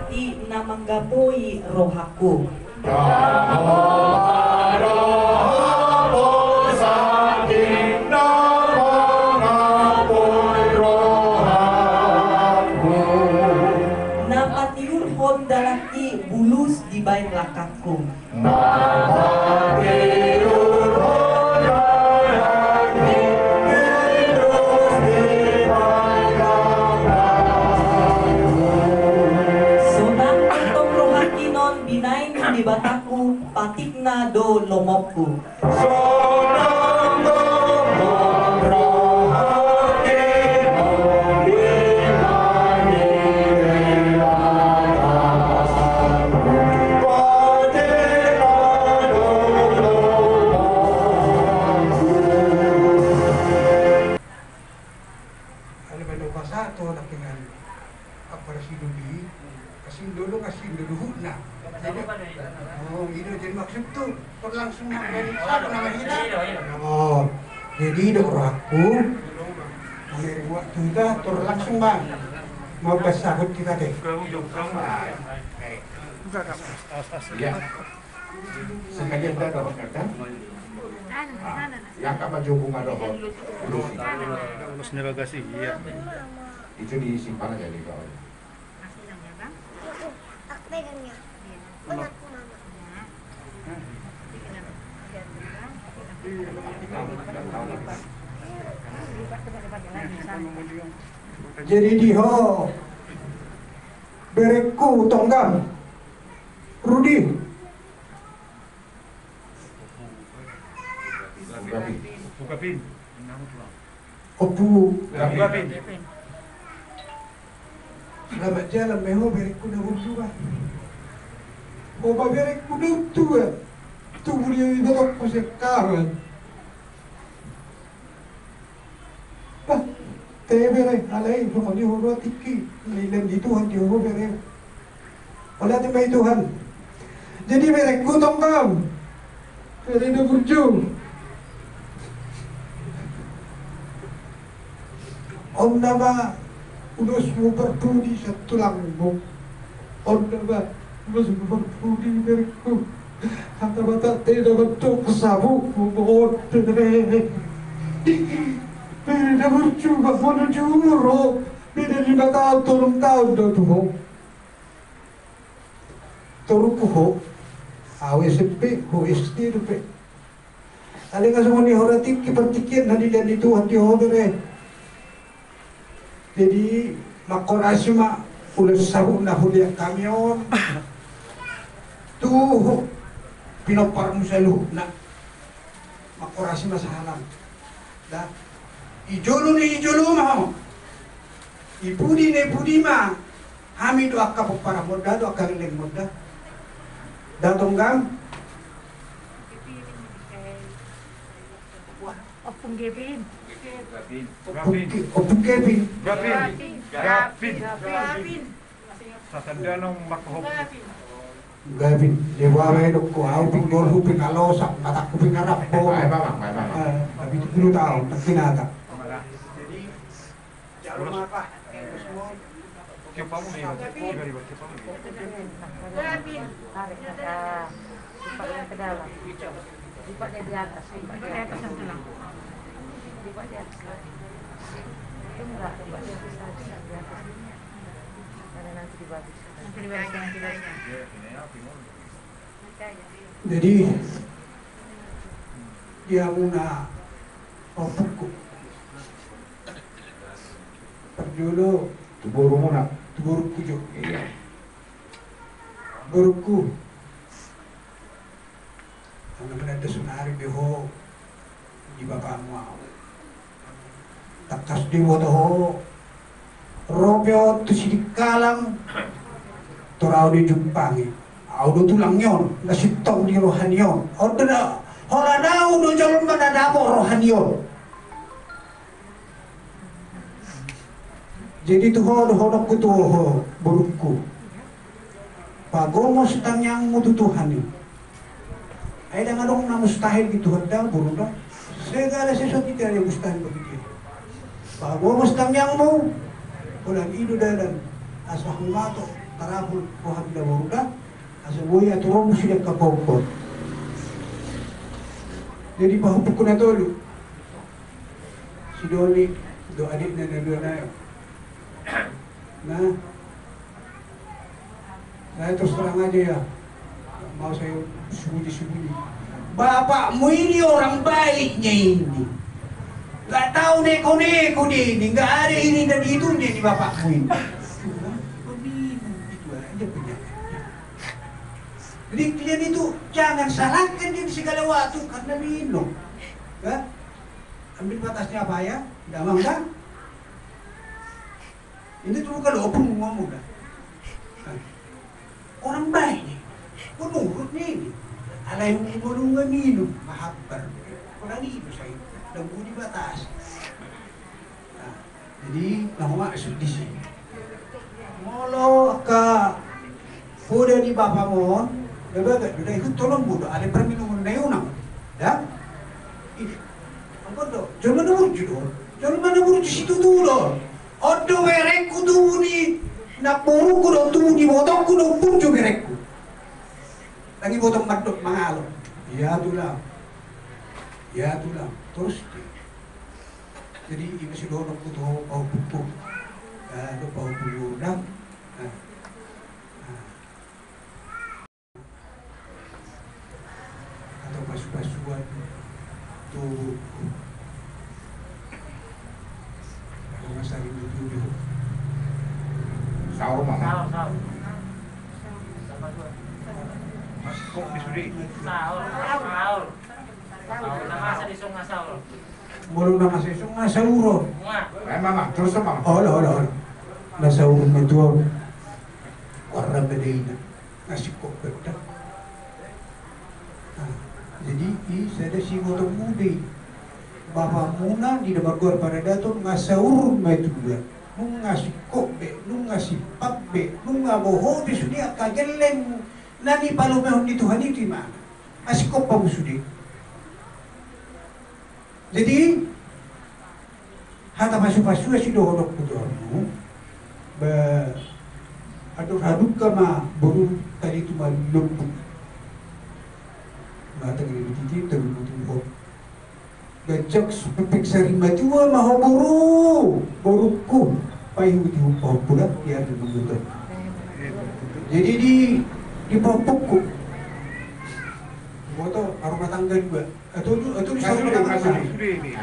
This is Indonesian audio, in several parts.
ati na manggapoy rohaku. Napatiunhon dalaki bulus di bayan lakakku. Di bataku patikna do lomopku. Langsung apa namanya? Oh, jadi doraku menerima waktu kita tur langsung bang mau bersahut kita deh. Ya, sengaja kita dapat kata. Yang kapan jumpa ada Ulusnya bagasi, iya. Itu disimpan aja di bawah. Aku pegangnya. Anakku mama. Jadi diho berekku tonggam Rudi Buka pin. Opu Buka pin. selamat jalan meho berekku dah berdua. Oba berekku dah tua. Tubuh dia itu aku sekarang. Bah, tebere alai semua di huru tiki, lilan di Tuhan di huru bere. Oleh tempat Tuhan. Jadi berekku tongkam. Bere dah berjung. Om nama udah semua berdudi satu langmu. Om nama udah semua berdudi berekku. Kata-kata tidak bentuk sabuk mohon tere. Beda bercoba menuju umur. Beda 5 tahun, 6 tahun dah tuh. Terupuh, AWSP, OST tu pe. Ada kan semua ni orang tiki pertikian nanti dan itu hati orang. Jadi makorasi mak udah sabuk nak huliak kamion. Tuh pinopar musalu nak makorasi masalah dah ijolu ni ijolu mah ibudi ne budi mah hami do akka para moda do akka leng moda dah tonggam Opung Gavin. opung Kevin Gavin. Satanda nong makhop. Gavin, dewa wedok ko au pinggol hu pingalosak mataku pingarap bo. Baik mama. Tapi itu dulu tahu, tak pinata. Jadi jangan lupa apa? Kepamu nih. Gavin. Tarik ke lipatnya ke dalam. Lipatnya di atas. Lipatnya di atas yang tenang. Lipat di atas lagi. Itu enggak, lipat di atas lagi. Di atas ini. Karena nanti dibagi. Nanti dibagi. Jadi dia muna opukku perjolo Tuburu muna. tuburku jo Iya. burukku ang ada sunari beho di bapakmu mau takas di moto robyo tu sidikalang torau di jumpangi audo tulang nyon nasitong di rohanyon audo na hola na udo jalon manadamo rohanyon. Jadi tuh hodok ku tuh burukku pagomos tanyang mo tutuhan ni ay dangadong na mustahil gitu hadang buruk dong segala sesuatu tidak ada mustahil begitu pagomos tanyang mo ulang ido dadan asah mato tarabul Tuhan dawaruda asaboya turun sudah ke kompor. Jadi pahupukun na tolo. Si Doli, do adik na dua na yun. Nah terus terang aja ya, mau saya sembunyi-sembunyi. Bapakmu ini orang baiknya ini. Gak tahu neko-neko dia ini, gak ada ini dan itu dia di bapakmu ini. Bingung itu aja penyakitnya. Jadi kalian itu jangan salahkan dia di segala waktu karena minum. Ya? Ambil batasnya apa ya? Damang kan? Ini tuh kalau pun ngomong dah. Orang baik nih, penurut nih. Ada yang mau minum, mahabbar. Orang itu saya, dan budi batas. Nah, jadi nama maksud di sini. Molo ka kuda di bapa mo, dapat ikut tolong budak ada permintaan neunang, dah. Ini, apa tu? Jangan mana buruk situ dulu. Odo berekku tu ni, nak buruk kudo tu ni botong kudo pun jo berekku. Lagi botong madok mangalo. Ya tulang, terus. Jadi ini sudah nak butuh bau pupuk, ada bau bulu dah. Atau basuh-basuhan tu. Masa ini dulu. Sahur mana? Sahur. Mas kok disudi? Sahur. Nama sa di sungai sahur. Mulu na kasi isang nasa uro. Mama, terus sama. Hola. Nasa uro na ito. Warna bedena. Nasi kokpeta. Jadi, saya si motor mudi. Bapak muna di Dabagor pada dato ngasaur may tuga. Nung ngasih kokbe, nung ngasih pakbe, nung ngaboho di sudi kageleng nani palumehon di Tuhan itu mana? Ngasih kok pa musudi. Jadi, hata pasu-pasu si dohodok putormu, aduk ka ma buru tadi itu malubuk. Mata gini titi terbutuh. Gajak pepek sari matiwa maho boruku payu di upah pula dia ada begitu. Jadi di papukku. Foto rumah tangga juga. Atau di rumah tangga.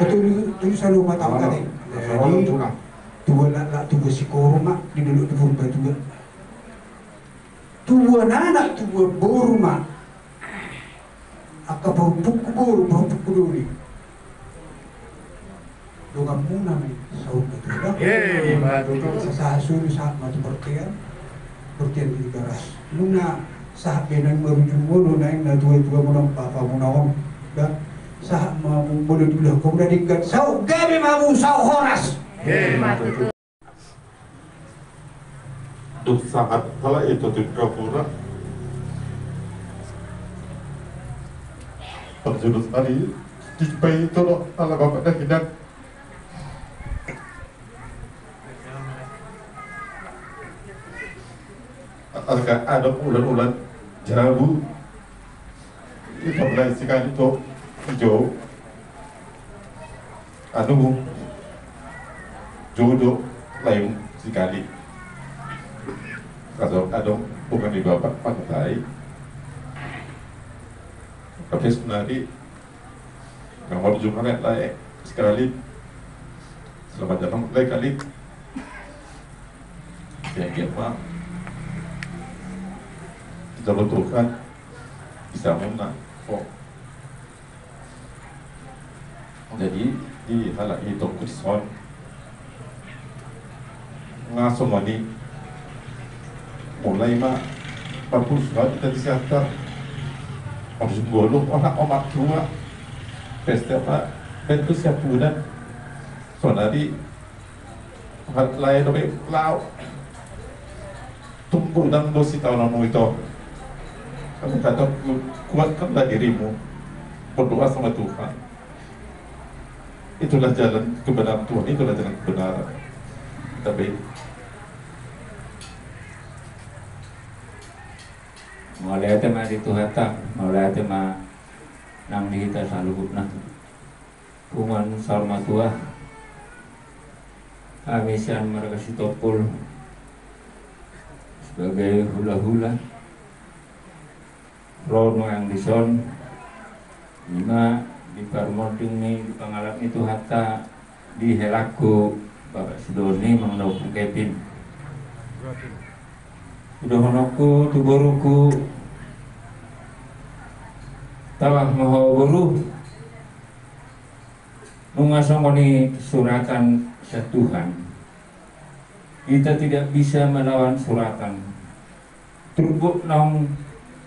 Atau di rumah tangga ni. Jadi tua nak tua si korma di dulu di rumah juga. Tua anak tua boruma. Aka papukku papukku dulu. Doga muna may saud na ito. Sa suri saat mati bertian di garas. Nung na saat benang marujung mo, nung na yung natuwa-tuwa mo ng papa mo na akong saat mamumulod ulang kung nadinggan. Sao gabi mamu sao horas! Duk saat kala itu Tripura terjurus tadi di bayi itu loh ala bapak dah hidup. Ada ulan-ulan jabu itu mulai sekali itu hijau jodoh lain sekali kalau ada bukan di bapak pantai tapi sebenarnya nomor jumlah lain sekali selamat datang lain kali yang mah kita butuhkan bisa menang. Jadi di hal itu kurson ngasuh mani mulai mah bagus kita disiapkan harus golong orang omak tua pesta apa bentuk siap bulan sonari hal lain lebih lau tunggu dan dosi tahun itu. Kamu kata kuatkanlah dirimu, berdoa sama Tuhan. Itulah jalan kebenaran Tuhan, itulah jalan kebenaran. Tapi mulai tema di tuhata mulai tema nang dihita saluhut na kuman salma tua amisan mereka sitopul sebagai hula-hula rono yang dison lima di parmoding nih di pangalap itu hatta di helaku Bapak Sidoni mengenal Kevin udah honoku tuburuku tawah maho buru nungasongoni suratan Tuhan kita tidak bisa melawan suratan turbuk nong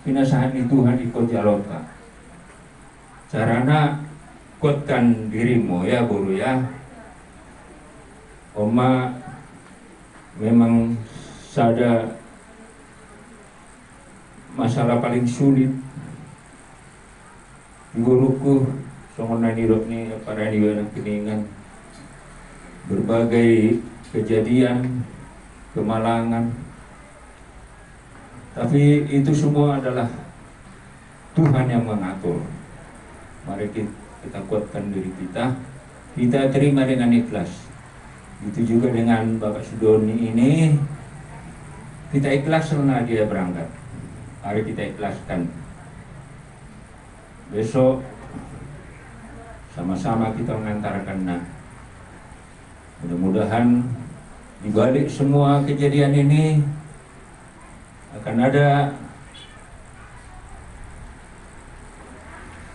pinasahan di Tuhan iko jalota carana kuatkan dirimu ya buru ya Oma memang sada masalah paling sulit guruku songona nirot ni para niwana keningan berbagai kejadian kemalangan tapi itu semua adalah Tuhan yang mengatur. Mari kita kuatkan diri kita terima dengan ikhlas. Itu juga dengan Bapak Sidoni ini kita ikhlas karena dia berangkat. Mari kita ikhlaskan. Besok sama-sama kita mengantarkan mudah-mudahan di balik semua kejadian ini akan ada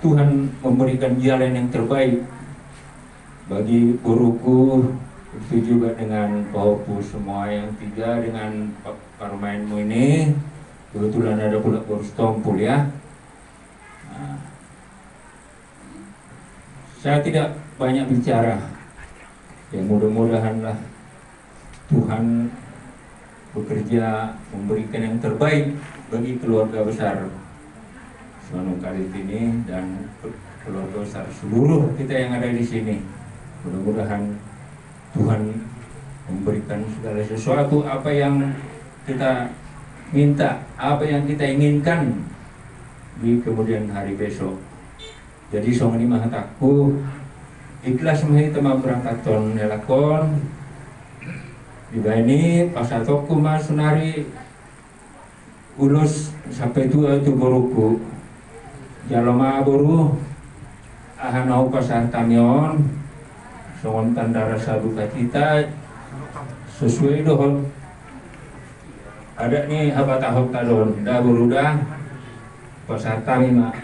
Tuhan memberikan jalan yang terbaik bagi guruku, itu juga dengan paupu semua yang tiga dengan parmainmu ini. Kebetulan ada pula kurus tompul ya. Nah, saya tidak banyak bicara. Ya mudah-mudahanlah Tuhan bekerja memberikan yang terbaik bagi keluarga besar Sumanung Kalit ini dan keluarga besar seluruh kita yang ada di sini. Mudah-mudahan Tuhan memberikan segala sesuatu apa yang kita minta, apa yang kita inginkan di kemudian hari besok. Jadi songani mahataku ikhlas mahi tema berangkat ton nelakon di bani pasatoku mas sunari ulus sampai tua itu boruku jaloma boru ahanau pasar tamion songon tanda rasa duka kita sesuai dohon ada nih habat ahok tadon dah boru dah pasar tami mak